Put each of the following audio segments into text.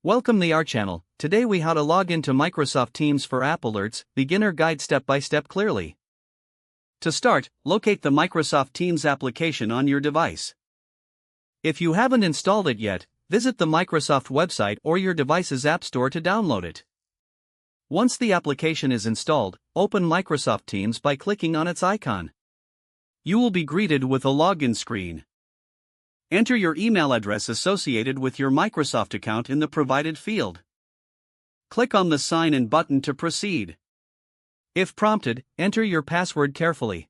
Welcome to our channel. Today we how to log into Microsoft Teams for app alerts, beginner guide step by step clearly. To start, locate the Microsoft Teams application on your device. If you haven't installed it yet, visit the Microsoft website or your device's app store to download it. Once the application is installed, open Microsoft Teams by clicking on its icon. You will be greeted with a login screen. Enter your email address associated with your Microsoft account in the provided field. Click on the Sign In button to proceed. If prompted, enter your password carefully.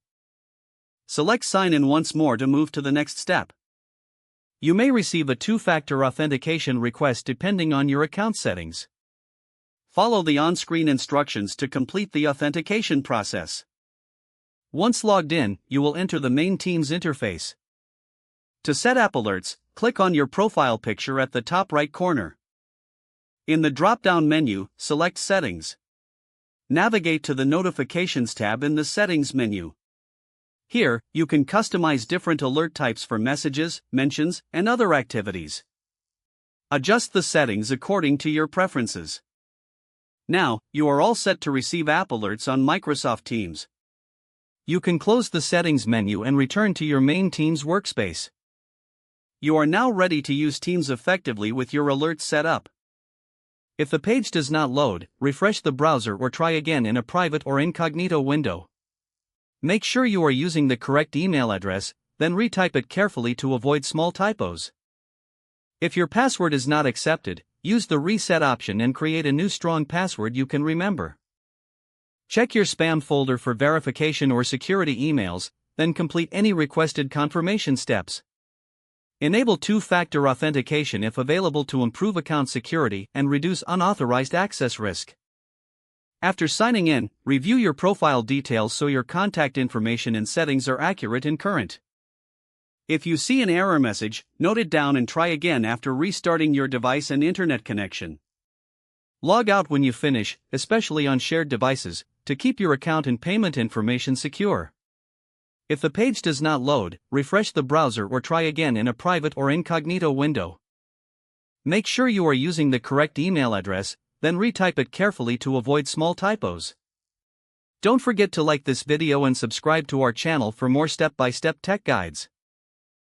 Select Sign In once more to move to the next step. You may receive a two-factor authentication request depending on your account settings. Follow the on-screen instructions to complete the authentication process. Once logged in, you will enter the main Teams interface. To set app alerts, click on your profile picture at the top right corner. In the drop-down menu, select Settings. Navigate to the Notifications tab in the Settings menu. Here, you can customize different alert types for messages, mentions, and other activities. Adjust the settings according to your preferences. Now, you are all set to receive app alerts on Microsoft Teams. You can close the Settings menu and return to your main Teams workspace. You are now ready to use Teams effectively with your alerts set up. If the page does not load, refresh the browser or try again in a private or incognito window. Make sure you are using the correct email address, then retype it carefully to avoid small typos. If your password is not accepted, use the reset option and create a new strong password you can remember. Check your spam folder for verification or security emails, then complete any requested confirmation steps. Enable two-factor authentication if available to improve account security and reduce unauthorized access risk. After signing in, review your profile details so your contact information and settings are accurate and current. If you see an error message, note it down and try again after restarting your device and internet connection. Log out when you finish, especially on shared devices, to keep your account and payment information secure. If the page does not load, refresh the browser or try again in a private or incognito window. Make sure you are using the correct email address, then retype it carefully to avoid small typos. Don't forget to like this video and subscribe to our channel for more step-by-step tech guides.